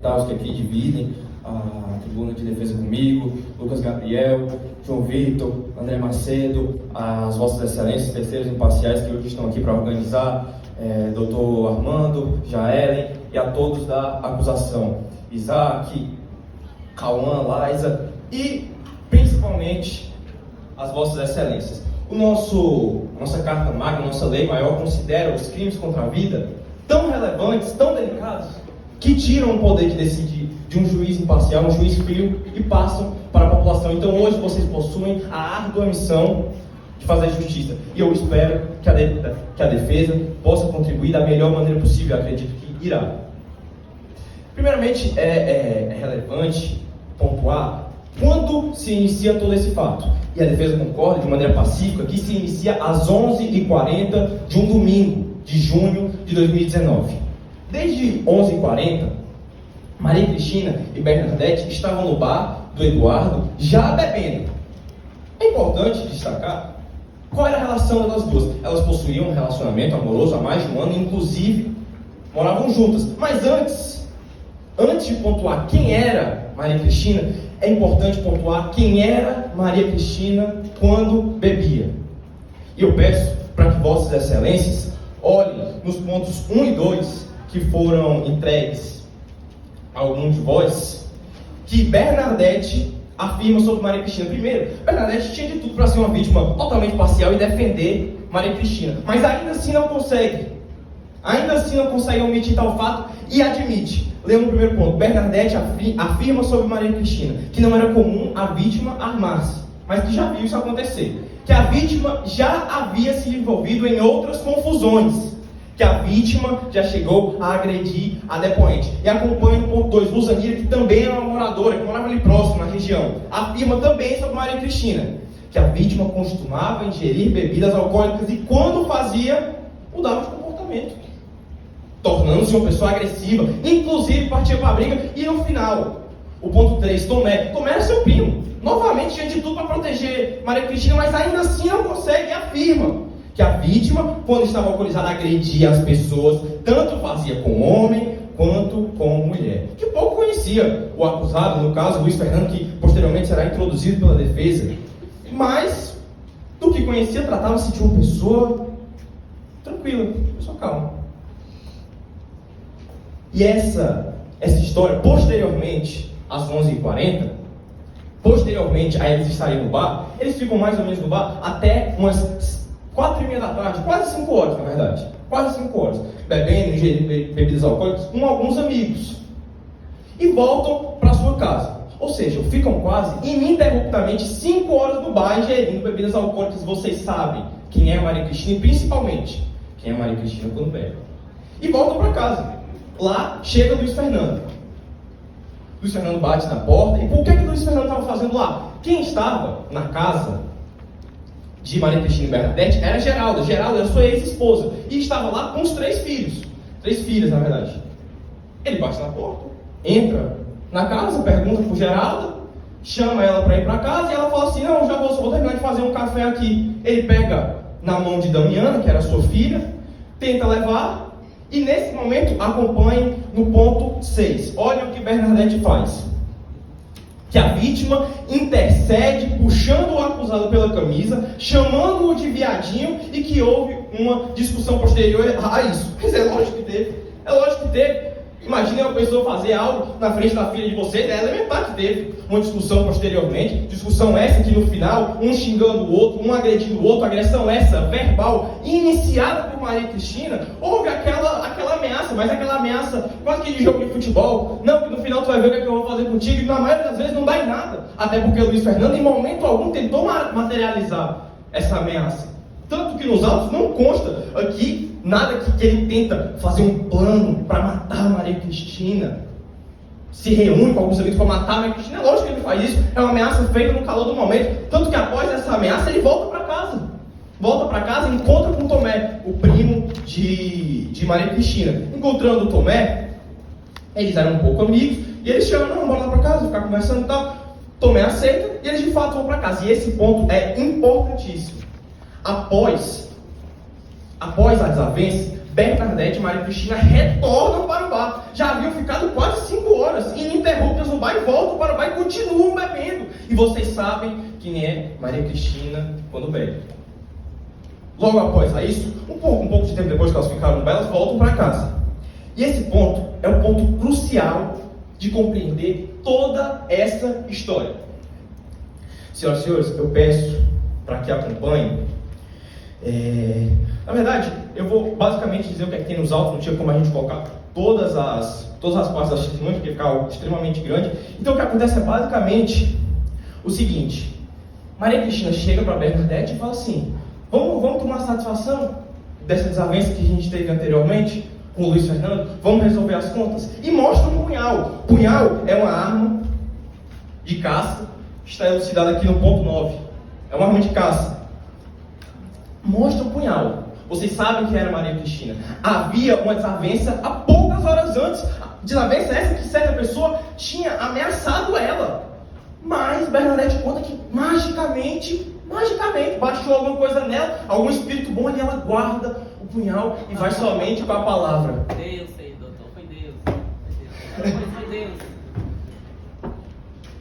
Os que aqui dividem a tribuna de defesa comigo, Lucas Gabriel, João Vitor, André Macedo, as vossas excelências, terceiros imparciais que hoje estão aqui para organizar, doutor Armando, Jaelen e a todos da acusação, Isaac, Cauã, Laisa e principalmente as vossas excelências. Nossa carta magna, nossa lei maior considera os crimes contra a vida tão relevantes, tão delicados, que tiram o poder de decidir de um juiz imparcial, um juiz frio, e passam para a população. Então hoje vocês possuem a árdua missão de fazer justiça. E eu espero que a defesa possa contribuir da melhor maneira possível. Eu acredito que irá. Primeiramente, é relevante pontuar quando se inicia todo esse fato. E a defesa concorda de maneira pacífica que se inicia às 11h40 de um domingo de junho de 2019. Desde 11h40, Maria Cristina e Bernadette estavam no bar do Eduardo já bebendo. É importante destacar qual era a relação das duas. Elas possuíam um relacionamento amoroso há mais de um ano, inclusive moravam juntas. Mas antes de pontuar quem era Maria Cristina, é importante pontuar quem era Maria Cristina quando bebia. E eu peço para que vossas excelências olhem nos pontos 1 e 2 que foram entregues a algum de vós, que Bernadette afirma sobre Maria Cristina. Primeiro, Bernadette tinha de tudo para ser uma vítima totalmente parcial e defender Maria Cristina, mas ainda assim não consegue omitir tal fato e admite. Lemos o primeiro ponto. Bernadette afirma sobre Maria Cristina que não era comum a vítima armar-se, mas que já viu isso acontecer, que a vítima já havia se envolvido em outras confusões, que a vítima já chegou a agredir a depoente. E acompanha o ponto 2, Luzanira, que também é uma moradora, que morava ali próximo, na região, afirma também sobre Maria Cristina, que a vítima costumava ingerir bebidas alcoólicas e quando fazia, mudava de comportamento, tornando-se uma pessoa agressiva, inclusive partia para a briga. E no final, o ponto 3, Tomé era seu primo, novamente tinha de tudo para proteger Maria Cristina, mas ainda assim não consegue e afirma que a vítima, quando estava alcoolizada, agredia as pessoas, tanto fazia com homem quanto com mulher. Que pouco conhecia o acusado, no caso, Luiz Fernando, que posteriormente será introduzido pela defesa. Mas, do que conhecia, tratava-se de uma pessoa tranquila, pessoa calma. E essa história, posteriormente, às 11h40, posteriormente a eles estarem no bar, eles ficam mais ou menos no bar até umas 4h30 da tarde, quase 5 horas, na verdade. Quase 5 horas. Bebendo, ingerindo bebidas alcoólicas com alguns amigos. E voltam para sua casa. Ou seja, ficam quase ininterruptamente 5 horas no bar ingerindo bebidas alcoólicas. Vocês sabem quem é Maria Cristina e principalmente quem é Maria Cristina quando bebe. E voltam para casa. Lá chega Luiz Fernando. Luiz Fernando bate na porta. E por que Luiz Fernando estava fazendo lá? Quem estava na casa de Maria Cristina e Bernadette era Geralda. Geralda era sua ex-esposa e estava lá com os 3 filhos. 3 filhas, na verdade. Ele bate na porta, entra na casa, pergunta por Geralda, chama ela para ir para casa e ela fala assim: não, já vou terminar de fazer um café aqui. Ele pega na mão de Damiana, que era sua filha, tenta levar e nesse momento acompanhe no ponto 6. Olha o que Bernadette faz. Que a vítima intercede, puxando o acusado pela camisa, chamando-o de viadinho e que houve uma discussão posterior a isso. Mas é lógico que teve. É lógico que teve. Imagine uma pessoa fazer algo na frente da filha de vocês, é elementar que teve uma discussão posteriormente. Discussão essa que no final, um xingando o outro, um agredindo o outro, agressão essa, verbal, iniciada por Maria Cristina, houve aquela ameaça, mas aquela ameaça quase que de jogo de futebol. Não, que no final tu vai ver o que eu vou fazer contigo, e na maioria das vezes não dá em nada. Até porque Luiz Fernando, em momento algum, tentou materializar essa ameaça. Tanto que nos autos não consta aqui nada que ele tenta fazer um plano para matar Maria Cristina. Se reúne com alguns amigos para matar Maria Cristina. É lógico que ele faz isso. É uma ameaça feita no calor do momento. Tanto que após essa ameaça ele volta para casa. Volta para casa e encontra com Tomé, o primo de Maria Cristina. Encontrando o Tomé, eles eram um pouco amigos. E eles chamam: não, bora lá para casa, ficar conversando e tal. Tomé aceita e eles de fato vão para casa. E esse ponto é importantíssimo. Após a desavença, Bernadette e Maria Cristina retornam para o bar. Já haviam ficado quase 5 horas ininterruptas no bar e voltam para o bar e continuam bebendo. E vocês sabem quem é Maria Cristina quando bebe. Logo após isso, um pouco de tempo depois que elas ficaram no bar, elas voltam para casa. E esse ponto é um ponto crucial de compreender toda essa história. Senhoras e senhores, eu peço para que acompanhem. Na verdade, eu vou basicamente dizer o que é que tem nos autos, não tinha como a gente colocar todas as partes das testemunhas, porque fica algo extremamente grande. Então o que acontece é basicamente o seguinte: Maria Cristina chega para Bernadette e fala assim: vamos tomar satisfação dessa desavença que a gente teve anteriormente com o Luiz Fernando, vamos resolver as contas. E mostra um punhal. Punhal é uma arma de caça, está elucidada aqui no ponto 9. É uma arma de caça. Mostra o punhal. Vocês sabem que era Maria Cristina. Havia uma desavença há poucas horas antes. Desavença essa que certa pessoa tinha ameaçado ela. Mas Bernadette conta que magicamente baixou alguma coisa nela, algum espírito bom, e ela guarda o punhal e vai somente com a palavra. Deus, doutor, foi Deus. Foi Deus.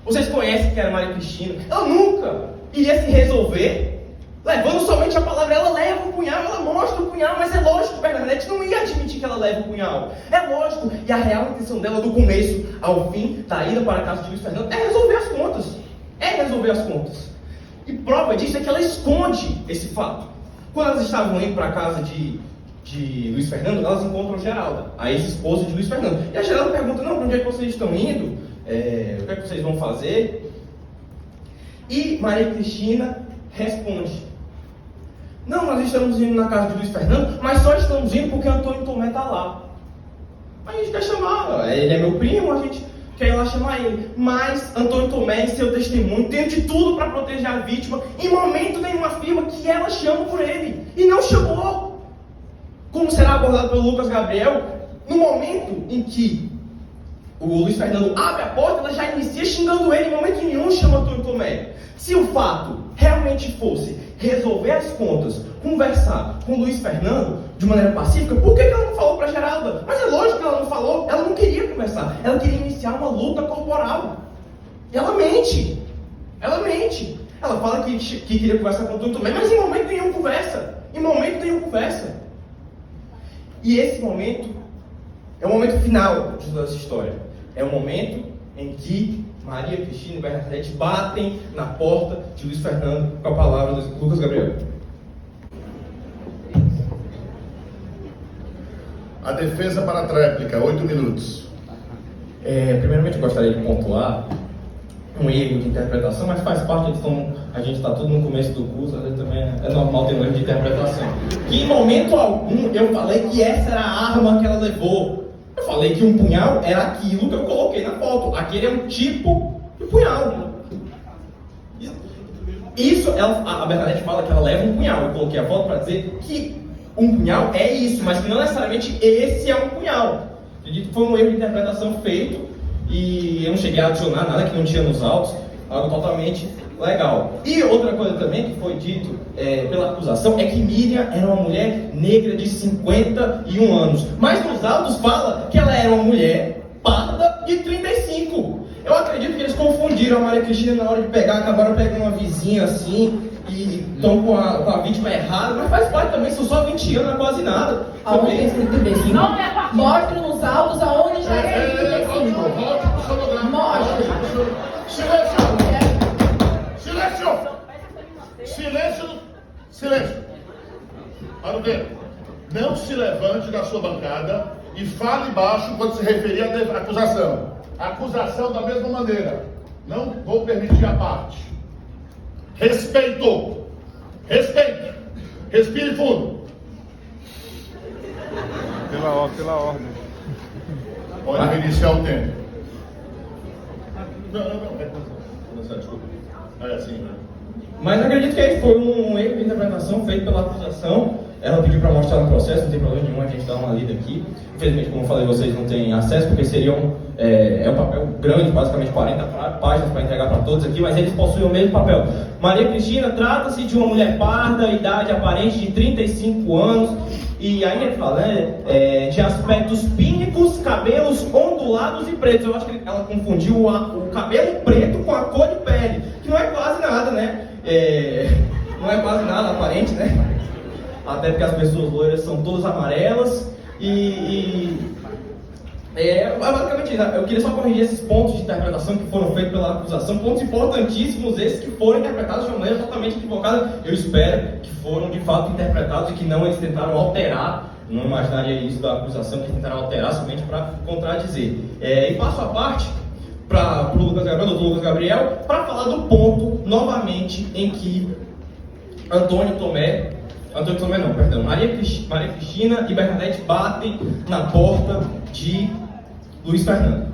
Vocês conhecem que era Maria Cristina. Ela nunca iria se resolver levando somente a palavra. Ela leva o punhal, ela mostra o punhal, mas é lógico que Bernadette não ia admitir que ela leva o punhal. É lógico, e a real intenção dela do começo ao fim, da ida para a casa de Luiz Fernando, é resolver as contas. E prova disso é que ela esconde esse fato. Quando elas estavam indo para a casa de Luiz Fernando, elas encontram Geralda, a ex-esposa de Luiz Fernando. E a Geralda pergunta: não, para onde é que vocês estão indo? O que é que vocês vão fazer? E Maria Cristina responde: não, nós estamos indo na casa de Luiz Fernando, mas só estamos indo porque Antônio Tomé está lá. A gente quer chamar, ele é meu primo, a gente quer ir lá chamar ele. Mas Antônio Tomé, em seu testemunho, tem de tudo para proteger a vítima. Em momento nenhum afirma que ela chama por ele. E não chamou. Como será abordado pelo Lucas Gabriel, no momento em que o Luiz Fernando abre a porta, ela já inicia xingando ele. Em momento nenhum chama Antônio Tomé. Se o fato realmente fosse resolver as contas, conversar com o Luiz Fernando de maneira pacífica, por que ela não falou para Geralda? Mas é lógico que ela não falou, ela não queria conversar, ela queria iniciar uma luta corporal. E ela mente. Ela fala que queria conversar com o Antônio Tomé, mas em momento nenhum conversa. E esse momento é o momento final de toda essa história. É o momento em que Maria Cristina e Bernadette batem na porta de Luiz Fernando com a palavra de Lucas Gabriel. A defesa para a tréplica, 8 minutos. Primeiramente, eu gostaria de pontuar um erro de interpretação, mas faz parte, a gente está tudo no começo do curso, às vezes também é normal ter um erro de interpretação. Que em momento algum eu falei que essa era a arma que ela levou. Eu falei que um punhal era aquilo que eu coloquei na foto. Aquele é um tipo de punhal. Isso, a Bernadette fala que ela leva um punhal. Eu coloquei a foto para dizer que um punhal é isso, mas que não necessariamente esse é um punhal. Acredito que foi um erro de interpretação feito e eu não cheguei a adicionar nada que não tinha nos autos. Algo totalmente legal. E outra coisa também que foi dito pela acusação é que Miriam era uma mulher negra de 51 anos. Mas nos autos fala que ela era uma mulher parda de 35. Eu acredito que eles confundiram a Maria Cristina na hora de pegar, acabaram pegando uma vizinha assim e estão com a vítima errada, mas faz parte também, são só 20 anos, não é quase nada. Aonde é escrito 35? Mostre nos autos aonde está escrito 35. Mostre. Silêncio. Para o quê? Não se levante da sua bancada e fale baixo quando se referir à acusação. A acusação da mesma maneira. Não vou permitir a parte. Respeito. Respire fundo. Pela ordem. Pode iniciar o tempo. Não. Desculpa. É assim, né? Mas acredito que aí foi um erro de interpretação feito pela acusação Ela pediu para mostrar no processo, não tem problema nenhum a gente dar uma lida aqui. Infelizmente, como eu falei, vocês não têm acesso, porque seriam um papel grande, basicamente 40 páginas para entregar para todos aqui, mas eles possuem o mesmo papel. Maria Cristina trata-se de uma mulher parda, idade aparente de 35 anos, e ainda ele fala, de aspectos pínicos, cabelos ondulados e pretos. Eu acho que ela confundiu o cabelo preto com a cor de pele, que não é quase nada, né? Não é quase nada aparente, né? Até porque as pessoas loiras são todas amarelas basicamente isso. Eu queria só corrigir esses pontos de interpretação que foram feitos pela acusação, pontos importantíssimos esses que foram interpretados de uma maneira totalmente equivocada. Eu espero que foram de fato interpretados e que não eles tentaram alterar. Não imaginaria isso da acusação, que tentaram alterar somente para contradizer. E passo a parte para o doutor Lucas Gabriel, para falar do ponto novamente em que Maria Cristina e Bernadette batem na porta de Luiz Fernando.